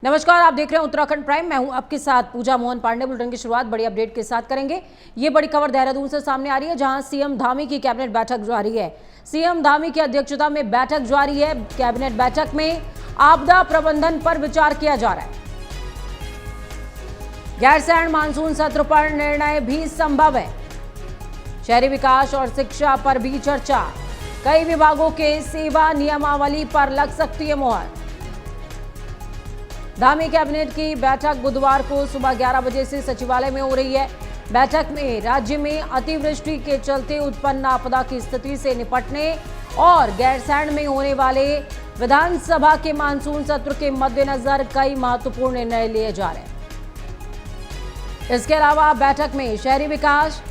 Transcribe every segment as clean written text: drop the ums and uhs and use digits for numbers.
नमस्कार, आप देख रहे हैं उत्तराखंड प्राइम। मैं हूं आपके साथ पूजा मोहन पांडे। बुलेटिन की शुरुआत बड़ी अपडेट के साथ करेंगे। ये बड़ी खबर देहरादून से सामने आ रही है, जहां सीएम धामी की कैबिनेट बैठक जारी है। सीएम धामी की अध्यक्षता में बैठक जारी है। कैबिनेट बैठक में आपदा प्रबंधन पर विचार किया जा रहा है। गैरसैंण मानसून सत्र पर निर्णय भी संभव है। शहरी विकास और शिक्षा पर भी चर्चा। कई विभागों के सेवा नियमावली पर लग सकती है मोहर। धामी कैबिनेट की बैठक बुधवार को सुबह 11 बजे से सचिवालय में हो रही है। बैठक में राज्य में अतिवृष्टि के चलते उत्पन्न आपदा की स्थिति से निपटने और गैरसैंण में होने वाले विधानसभा के मानसून सत्र के मद्देनजर कई महत्वपूर्ण निर्णय लिए जा रहे हैं। इसके अलावा बैठक में शहरी विकास,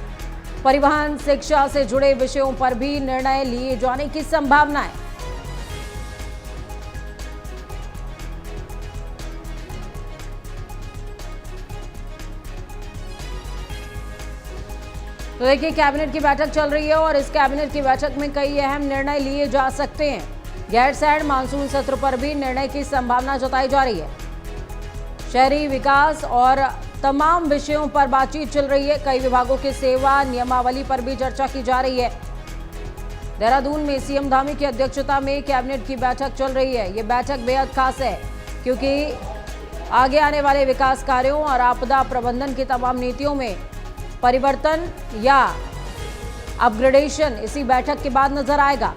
परिवहन, शिक्षा से जुड़े विषयों पर भी निर्णय लिए जाने की संभावना है। तो देखिए, कैबिनेट की बैठक चल रही है और इस कैबिनेट की बैठक में कई अहम निर्णय लिए जा सकते हैं। गैरसैंण मानसून सत्र पर भी निर्णय की संभावना जताई जा रही है। शहरी विकास और तमाम विषयों पर बातचीत चल रही है। कई विभागों के सेवा नियमावली पर भी चर्चा की जा रही है। देहरादून में सीएम धामी की अध्यक्षता में कैबिनेट की बैठक चल रही है। ये बैठक बेहद खास है, क्योंकि आगे आने वाले विकास कार्यों और आपदा प्रबंधन की तमाम नीतियों में परिवर्तन या अपग्रेडेशन इसी बैठक के बाद नजर आएगा।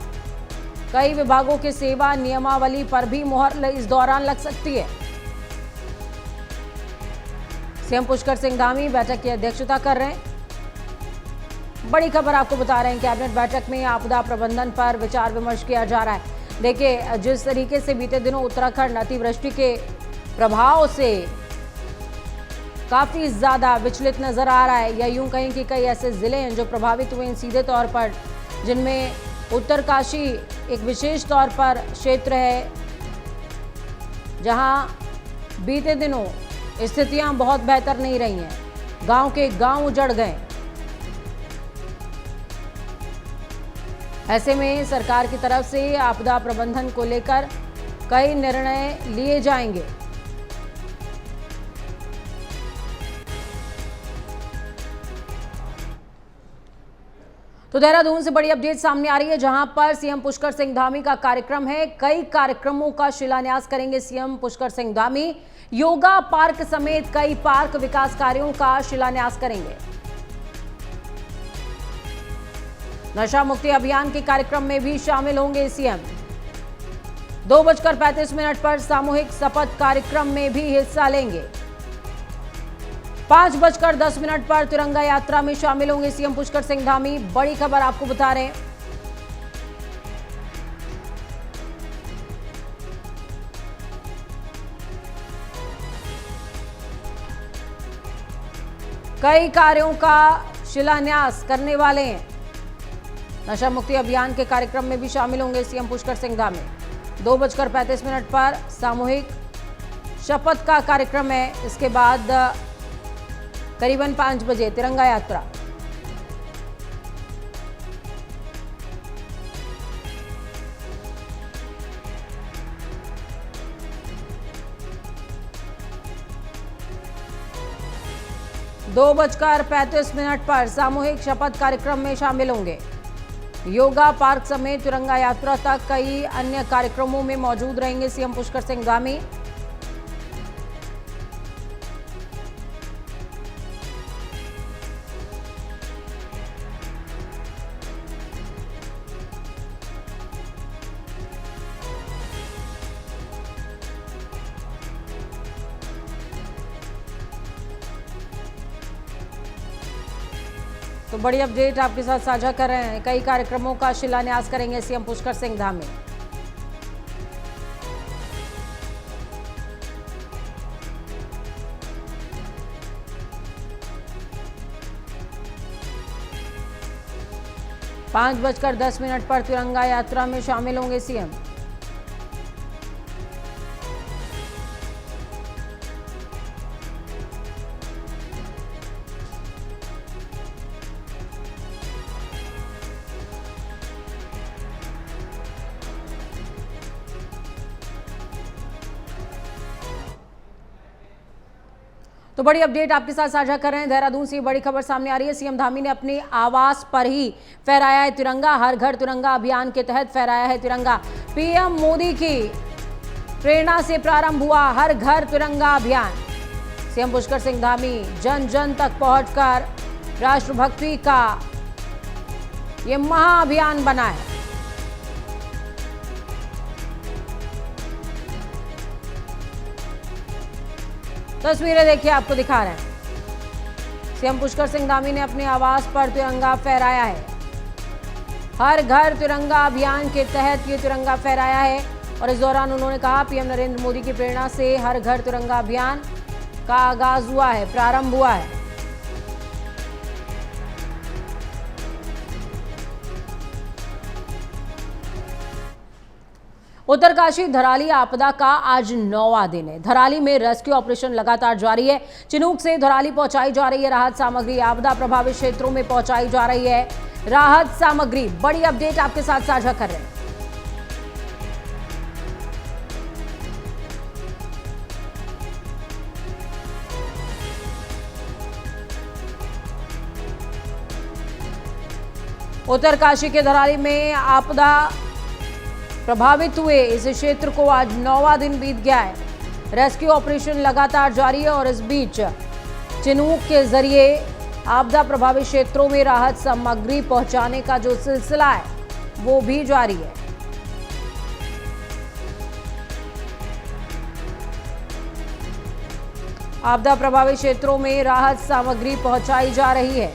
कई विभागों के सेवा नियमावली पर भी मोहर इस दौरान लग सकती है। सीएम पुष्कर सिंह धामी बैठक की अध्यक्षता कर रहे हैं। बड़ी खबर आपको बता रहे हैं, कैबिनेट बैठक में आपदा प्रबंधन पर विचार विमर्श किया जा रहा है। देखिए, जिस तरीके से बीते दिनों उत्तराखंड अतिवृष्टि के प्रभाव से काफी ज्यादा विचलित नजर आ रहा है, या यूं कहें कि कई ऐसे जिले हैं जो प्रभावित हुए हैं सीधे तौर पर, जिनमें उत्तरकाशी एक विशेष तौर पर क्षेत्र है, जहां बीते दिनों स्थितियां बहुत बेहतर नहीं रही हैं। गांव के गांव उजड़ गए। ऐसे में सरकार की तरफ से आपदा प्रबंधन को लेकर कई निर्णय लिए जाएंगे। तो देहरादून से बड़ी अपडेट सामने आ रही है, जहां पर सीएम पुष्कर सिंह धामी का कार्यक्रम है। कई कार्यक्रमों का शिलान्यास करेंगे सीएम पुष्कर सिंह धामी। योगा पार्क समेत कई पार्क विकास कार्यों का शिलान्यास करेंगे। नशा मुक्ति अभियान के कार्यक्रम में भी शामिल होंगे सीएम। 2:35 पर सामूहिक शपथ कार्यक्रम में भी हिस्सा लेंगे। 5:10 पर तिरंगा यात्रा में शामिल होंगे सीएम पुष्कर सिंह धामी। बड़ी खबर आपको बता रहे हैं। कई कार्यों का शिलान्यास करने वाले हैं। नशा मुक्ति अभियान के कार्यक्रम में भी शामिल होंगे सीएम पुष्कर सिंह धामी। 2:35 पर सामूहिक शपथ का कार्यक्रम है। इसके बाद करीबन 5 बजे तिरंगा यात्रा। दो 2:35 पर सामूहिक शपथ कार्यक्रम में शामिल होंगे। योगा पार्क समेत तिरंगा यात्रा तक कई अन्य कार्यक्रमों में मौजूद रहेंगे सीएम पुष्कर सिंह धामी। तो बड़ी अपडेट आपके साथ साझा कर रहे हैं। कई कार्यक्रमों का शिलान्यास करेंगे सीएम पुष्कर सिंह धामी। पांच 5:10 पर तिरंगा यात्रा में शामिल होंगे सीएम। तो बड़ी अपडेट आपके साथ साझा कर रहे हैं। देहरादून से बड़ी खबर सामने आ रही है। सीएम धामी ने अपने आवास पर ही फहराया है तिरंगा। हर घर तिरंगा अभियान के तहत फहराया है तिरंगा। पीएम मोदी की प्रेरणा से प्रारंभ हुआ हर घर तिरंगा अभियान। सीएम पुष्कर सिंह धामी जन जन तक पहुंचकर राष्ट्रभक्ति का ये महाअभियान बना है। तस्वीरें देखिए, आपको दिखा रहे हैं। सीएम पुष्कर सिंह धामी ने अपने आवास पर तिरंगा फहराया है। हर घर तिरंगा अभियान के तहत ये तिरंगा फहराया है और इस दौरान उन्होंने कहा पीएम नरेंद्र मोदी की प्रेरणा से हर घर तिरंगा अभियान का आगाज हुआ है, प्रारंभ हुआ है। उत्तरकाशी धराली आपदा का आज 9वां दिन है। धराली में रेस्क्यू ऑपरेशन लगातार जारी है। चिनूक से धराली पहुंचाई जा रही है राहत सामग्री। आपदा प्रभावित क्षेत्रों में पहुंचाई जा रही है राहत सामग्री। बड़ी अपडेट आपके साथ साझा कर रहे हैं। उत्तरकाशी के धराली में आपदा प्रभावित हुए इस क्षेत्र को आज 9वां दिन बीत गया है। रेस्क्यू ऑपरेशन लगातार जारी है और इस बीच चिनूक के जरिए आपदा प्रभावित क्षेत्रों में राहत सामग्री पहुंचाने का जो सिलसिला है वो भी जारी है। आपदा प्रभावित क्षेत्रों में राहत सामग्री पहुंचाई जा रही है।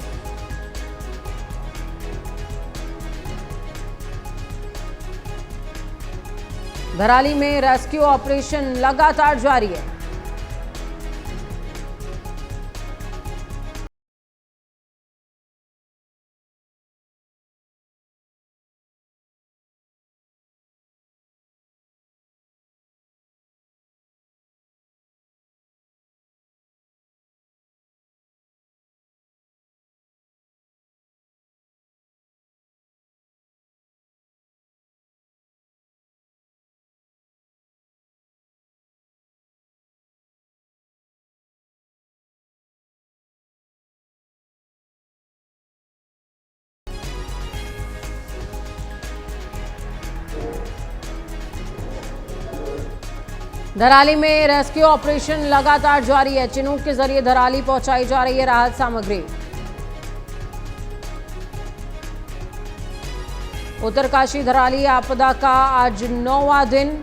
धराली में रेस्क्यू ऑपरेशन लगातार जारी है। धराली में रेस्क्यू ऑपरेशन लगातार जारी है। चिनूक के जरिए धराली पहुंचाई जा रही है राहत सामग्री। उत्तरकाशी धराली आपदा का आज 9वां दिन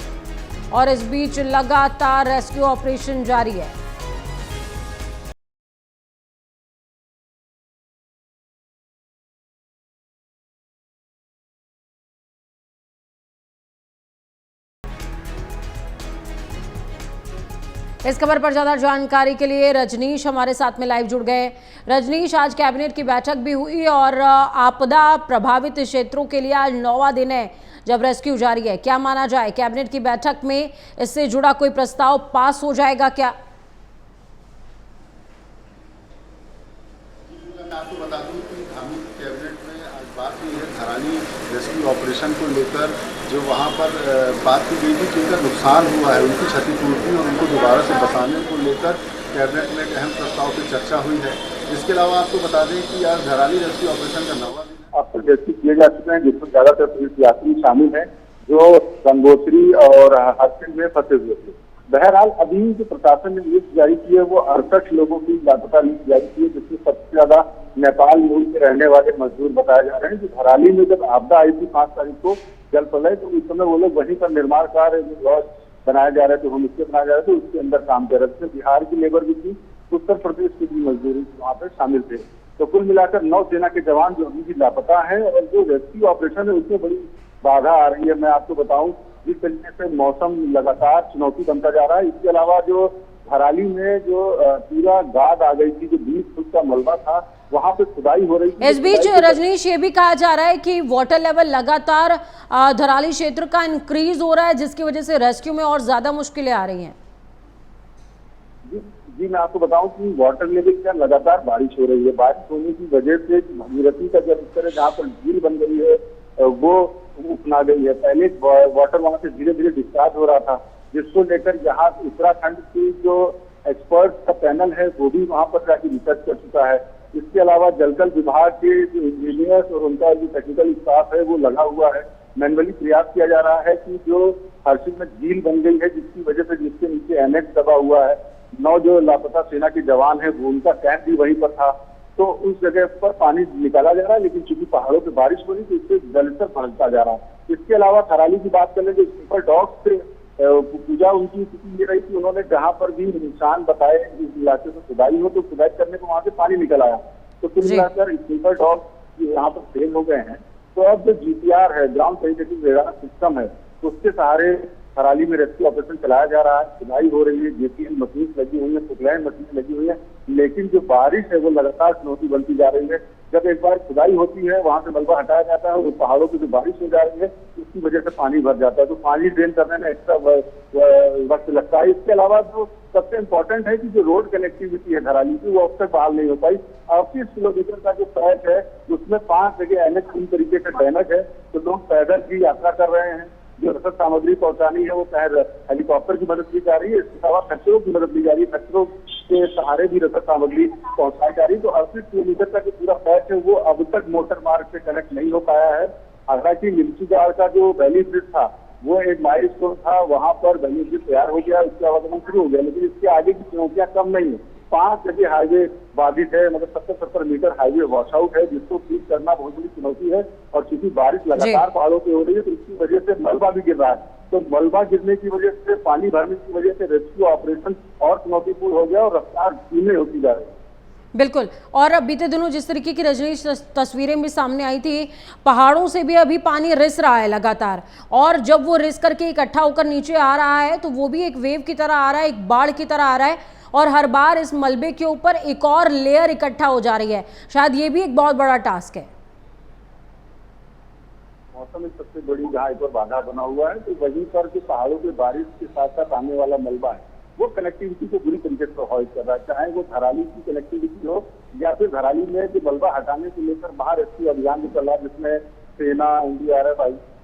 और इस बीच लगातार रेस्क्यू ऑपरेशन जारी है। इस खबर पर ज्यादा जानकारी के लिए रजनीश हमारे साथ में लाइव जुड़ गए। रजनीश, आज कैबिनेट की बैठक भी हुई और आपदा प्रभावित क्षेत्रों के लिए आज 9वां दिन है जब रेस्क्यू जारी है। क्या माना जाए, कैबिनेट की बैठक में इससे जुड़ा कोई प्रस्ताव पास हो जाएगा क्या? मैं आपको बता दूं कि धामी कैबिनेट में आज बात हुई है धराली रेस्क्यू ऑपरेशन को लेकर। जो वहाँ पर बात की गई थी कि उनका नुकसान हुआ है, उनकी क्षतिपूर्ति और उनको दोबारा से बसाने को लेकर कैबिनेट में एक अहम प्रस्ताव की चर्चा हुई है। इसके अलावा आपको बता दें कि आज धराली रेस्क्यू ऑपरेशन का 9वां दिन अब तक रेस्क्यू किए जा चुके हैं, जिसमें ज्यादातर तीर्थ यात्री शामिल हैं जो गंगोत्री और हरसिंह में फंसे हुए थे। बहरहाल अभी जो प्रशासन ने लिस्ट जारी की है वो 68 लोगों की लापता लिस्ट जारी की है, जिसमें सबसे ज्यादा नेपाल मूल के रहने वाले मजदूर बताए जा रहे हैं। जो धराली में जब आपदा आई थी 5 तारीख को जल प्रलय, तो उस समय वो लोग वहीं पर निर्माण कार्य लॉज बनाए जा रहे थे, होम स्टे बनाए जा रहे थे, उसके अंदर काम कर रहे थे। बिहार की लेबर भी थी, उत्तर प्रदेश की भी मजदूरी वहाँ पर शामिल थे। तो कुल मिलाकर 9 सेना के जवान जो अभी भी लापता है और जो रेस्क्यू ऑपरेशन है उसमें बड़ी बाधा आ रही है। मैं आपको बताऊं जिस तरीके से मौसम लगातार चुनौती बनता जा रहा है, इसके अलावा जो धराली में जो पूरा गाद आ गई थी, जो 20 फुट का मलबा था, वहां पे खुदाई हो रही थी। इस बीच रजनीश, ये भी कहा जा रहा है कि वाटर लेवल लगातार धराली क्षेत्र का इंक्रीज हो रहा है, जिसकी वजह से रेस्क्यू में और ज्यादा मुश्किलें आ रही हैं। जी मैं आपको बताऊं कि वाटर लेवल क्या लगातार बारिश हो रही है। बारिश होने की वजह से भगीरथी का जल स्तर जहाँ पर झील बन गई है वो उफना गई है। पहले वाटर वहां से धीरे धीरे डिस्चार्ज हो रहा था, जिसको लेकर यहाँ उत्तराखंड की जो एक्सपर्ट का पैनल है वो भी वहां पर जाके रिसर्च कर चुका है। इसके अलावा जलकल विभाग के जो इंजीनियर्स और उनका जो टेक्निकल स्टाफ है वो लगा हुआ है। मैनुअली प्रयास किया जा रहा है कि जो हर्षिल में झील बन गई है जिसकी वजह से जिसके नीचे एनेक्स दबा हुआ है, 9 जो लापता सेना के जवान है वो उनका कैंप भी वहीं पर था, तो उस जगह पर पानी निकाला जा रहा है। लेकिन चूंकि पहाड़ों पे बारिश हो रही तो इससे जलस्तर बढ़ता जा रहा है। इसके अलावा थराली की बात कर ले, जो स्लीपर डॉग से पूजा उनकी स्थिति ये रही कि उन्होंने जहां पर भी निशान बताए इस इलाके में खुदाई हो तो खुदाई करने को वहां से पानी निकल आया, तो कुल मिलाकर स्लीपर डॉग यहाँ पर फेल हो गए हैं। तो अब जो GPR है, ग्राउंड पेनिट्रेटिंग रेडार सिस्टम है, उसके सहारे थराली में रेस्क्यू ऑपरेशन चलाया जा रहा है। खुदाई हो रही है, JCM मशीन लगी हुई है, पुकलैंड मशीन लगी हुई है, लेकिन जो बारिश है वो लगातार चुनौती बनती जा रही है। जब एक बार खुदाई होती है वहां से मलबा हटाया जाता है और पहाड़ों की जो बारिश हो जा रही है उसकी वजह से पानी भर जाता है, तो पानी ड्रेन करने में एक्स्ट्रा वक्त लगता है। इसके अलावा जो सबसे इम्पोर्टेंट है कि जो रोड कनेक्टिविटी है धराली की वो अब तक बहाल नहीं हो पाई। 38 किलोमीटर का जो पैच है उसमें 5 जगह NH पूरी तरीके से डैमेज है, तो लोग पैदल भी यात्रा कर रहे हैं। जो रसद सामग्री पहुंचानी है वो हेलीकॉप्टर की मदद ली जा रही है, इसके अलावा खच्चरों की मदद ली जा रही है, खच्चरों के सहारे भी रसद सामग्री पहुंचाई जा रही है। तो 38 किलोमीटर का जो पूरा पैच है वो अब तक मोटर मार्ग से कनेक्ट नहीं हो पाया है। हालांकि लिमचीगाड़ का जो वैली ब्रिज था वो एक माइलस्टोन था, वहां पर वैली ब्रिज तैयार हो गया, उसके आवागमन शुरू हो गया, लेकिन इसके आगे की चुनौतियां कम नहीं है। 5 जगह हाईवे बाधित है, मतलब 70-70 मीटर हाईवे वॉश आउट है, जिसको ठीक करना बहुत बड़ी चुनौती है। और चूंकि बारिश लगातार पहाड़ों पे हो रही है तो इसकी वजह से मलबा भी गिर रहा है, तो मलबा गिरने की वजह से, पानी भरने की वजह से रेस्क्यू ऑपरेशन और चुनौतीपूर्ण हो गया और रफ्तार धीमे होती जा रही है। बिल्कुल। और अब बीते दिनों जिस तरीके की रजनीश तस्वीरें भी सामने आई थी, पहाड़ों से भी अभी पानी रिस रहा है लगातार, और जब वो रिस करके इकट्ठा होकर नीचे आ रहा है तो वो भी एक वेव की तरह आ रहा है, एक बाढ़ की तरह आ रहा है, और हर बार इस मलबे के ऊपर एक और लेयर इकट्ठा हो जा रही है। शायद ये भी एक बहुत बड़ा टास्क है। मौसम में सबसे बड़ी जहाँ एक और बाधा बना हुआ है, तो वहीं पर जो पहाड़ों के बारिश के साथ साथ आने वाला मलबा है वो कनेक्टिविटी को बुरी तरीके से प्रभावित कर रहा है। चाहे वो धराली की कनेक्टिविटी हो या फिर धराली में जो मलबा हटाने को लेकर बाहर रेस्क्यू अभियान भी चल रहा है, जिसमें सेना, NDRF,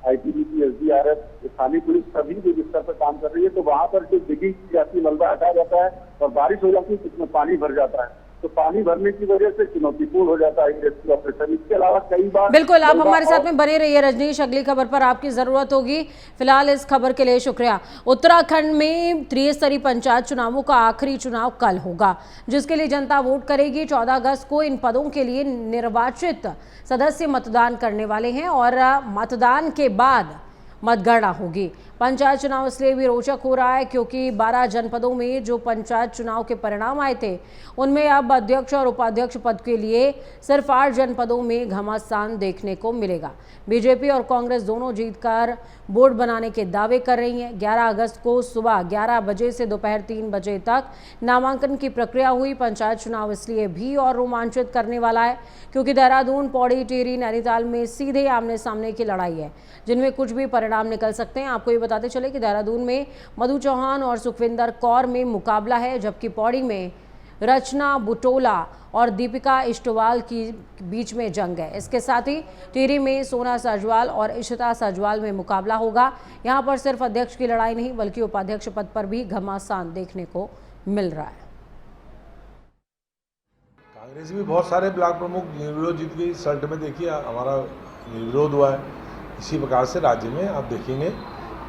ITBP, SDRF, स्थानीय पुलिस सभी जो स्तर पर काम कर रही है। तो वहां पर जो डिगिंग की जाती है, मलबा हटाया जाता है और बारिश हो जाती है तो उसमें पानी भर जाता है, तो पानी भरने की वजह से चुनौतीपूर्ण हो जाता है रेस्क्यू ऑपरेशन। इसके अलावा कई बार बिल्कुल, आप हमारे साथ में बने रहिए रजनीश, अगली खबर पर आपकी जरूरत होगी। फिलहाल इस खबर के लिए शुक्रिया। उत्तराखंड में त्रिस्तरीय पंचायत चुनावों का आखिरी चुनाव कल होगा, जिसके लिए जनता वोट करेगी। 14 अगस्त को इन पदों के लिए निर्वाचित सदस्य मतदान करने वाले हैं और मतदान के बाद मतगणना होगी। पंचायत चुनाव इसलिए भी रोचक हो रहा है क्योंकि 12 जनपदों में जो पंचायत चुनाव के परिणाम आए थे उनमें अब अध्यक्ष और उपाध्यक्ष पद के लिए सिर्फ 8 जनपदों में घमासान देखने को मिलेगा। बीजेपी और कांग्रेस दोनों जीतकर बोर्ड बनाने के दावे कर रही हैं। 11 अगस्त को सुबह 11 बजे से दोपहर 3 बजे तक नामांकन की प्रक्रिया हुई। पंचायत चुनाव इसलिए भी और रोमांचित करने वाला है क्योंकि देहरादून, पौड़ी, टिहरी, नैनीताल में सीधे आमने सामने की लड़ाई है, जिनमें कुछ भी परिणाम निकल सकते हैं। आपको ये बताते चले कि देहरादून में मधु चौहान और सुखविंदर कौर में मुकाबला है, जबकि पौड़ी में रचना बुटोला और दीपिका इष्टवाल की बीच में जंग है। इसके साथ ही टिहरी में सोना सजवाल और इशिता सजवाल में मुकाबला होगा। यहाँ पर सिर्फ अध्यक्ष की लड़ाई नहीं बल्कि उपाध्यक्ष पद पर भी घमासान देखने को मिल रहा है। कांग्रेस भी बहुत सारे ब्लॉक प्रमुख निर्विरोध जीत गई। सल्ट में देखिए हमारा निर्विरोध हुआ है। इसी प्रकार से राज्य में आप देखेंगे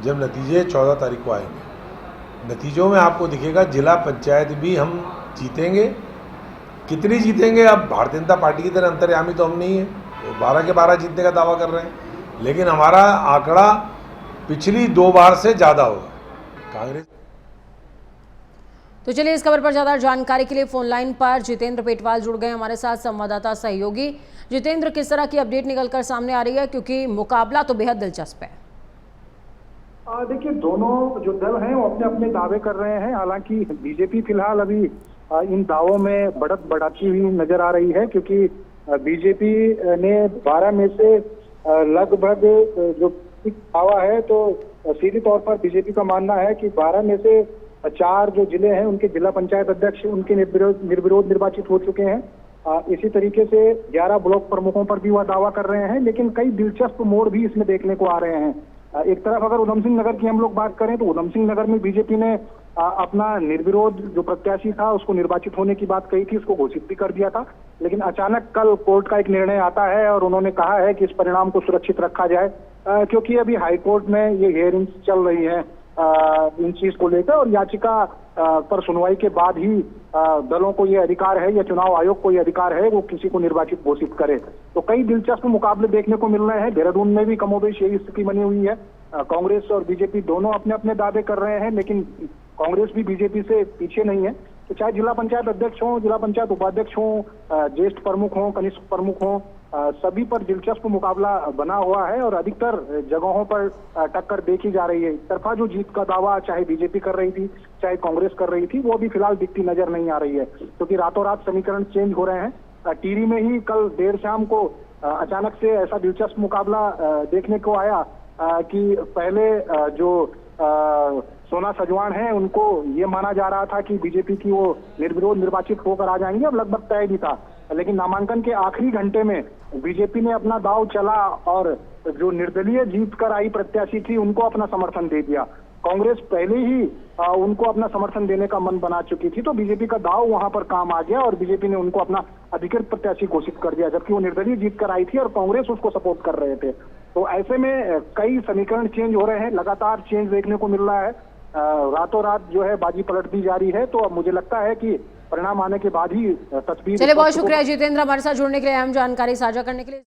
जब नतीजे 14 तारीख को आएंगे, नतीजों में आपको दिखेगा जिला पंचायत भी हम जीतेंगे। कितनी जीतेंगे, अब भारतीय जनता पार्टी की तरह अंतर्यामी तो हम नहीं है, तो 12 के 12 जीतने का दावा कर रहे हैं, लेकिन हमारा आंकड़ा पिछली 2 बार से ज़्यादा होगा। कांग्रेस तो चलिए इस खबर पर ज़्यादा जानकारी के लिए फोन लाइन पर जितेंद्र पेटवाल जुड़ गए हमारे साथ, संवाददाता सहयोगी। जितेंद्र, किस तरह की अपडेट निकलकर सामने आ रही है, क्योंकि मुकाबला तो बेहद दिलचस्प है। देखिए, दोनों जो दल हैं वो अपने अपने दावे कर रहे हैं। हालांकि बीजेपी फिलहाल अभी इन दावों में बढ़त बढ़ाती हुई नजर आ रही है, क्योंकि बीजेपी ने 12 में से लगभग जो दावा है, तो सीधे तौर पर बीजेपी का मानना है कि 12 में से 4 जो जिले हैं उनके जिला पंचायत अध्यक्ष उनके निर्विरोध निर्वाचित हो चुके हैं। इसी तरीके से 11 ब्लॉक प्रमुखों पर भी वह दावा कर रहे हैं, लेकिन कई दिलचस्प मोड़ भी इसमें देखने को आ रहे हैं। एक तरफ अगर उधम सिंह नगर की हम लोग बात करें तो उधम सिंह नगर में बीजेपी ने अपना निर्विरोध जो प्रत्याशी था उसको निर्वाचित होने की बात कही थी, उसको घोषित भी कर दिया था। लेकिन अचानक कल कोर्ट का एक निर्णय आता है और उन्होंने कहा है कि इस परिणाम को सुरक्षित रखा जाए, क्योंकि अभी हाईकोर्ट में ये हियरिंग्स चल रही है इन चीज को लेकर, और याचिका पर सुनवाई के बाद ही दलों को ये अधिकार है या चुनाव आयोग को ये अधिकार है वो किसी को निर्वाचित घोषित करे। तो कई दिलचस्प मुकाबले देखने को मिल रहे हैं। देहरादून में भी कमोबेश यही स्थिति बनी हुई है। कांग्रेस और बीजेपी दोनों अपने अपने दावे कर रहे हैं, लेकिन कांग्रेस भी बीजेपी से पीछे नहीं है। तो चाहे जिला पंचायत अध्यक्ष हों, जिला पंचायत उपाध्यक्ष हों, ज्येष्ठ प्रमुख हों, कनिष्ठ प्रमुख हों, सभी पर दिलचस्प मुकाबला बना हुआ है और अधिकतर जगहों पर टक्कर देखी जा रही है। एक तरफा जो जीत का दावा चाहे बीजेपी कर रही थी चाहे कांग्रेस कर रही थी वो भी फिलहाल दिखती नजर नहीं आ रही है, क्योंकि रातों रात समीकरण चेंज हो रहे हैं। टिहरी में ही कल देर शाम को अचानक से ऐसा दिलचस्प मुकाबला देखने को आया कि पहले जो सोना सजवान है उनको ये माना जा रहा था कि बीजेपी की वो निर्विरोध निर्वाचित होकर आ जाएंगे, अब लगभग तय भी था। लेकिन नामांकन के आखिरी घंटे में बीजेपी ने अपना दांव चला और जो निर्दलीय जीत कर आई प्रत्याशी थी उनको अपना समर्थन दे दिया। कांग्रेस पहले ही उनको अपना समर्थन देने का मन बना चुकी थी, तो बीजेपी का दांव वहां पर काम आ गया और बीजेपी ने उनको अपना अधिकृत प्रत्याशी घोषित कर दिया, जबकि वो निर्दलीय जीत कर आई थी और कांग्रेस उसको सपोर्ट कर रहे थे। तो ऐसे में कई समीकरण चेंज हो रहे हैं, लगातार चेंज देखने को मिल रहा है। रातों रात जो है बाजी पलटती जा रही है। तो अब मुझे लगता है कि परिणाम आने के बाद ही तस्वीर। चलिए, बहुत शुक्रिया जितेंद्र हमारे साथ जुड़ने के लिए, अहम जानकारी साझा करने के लिए।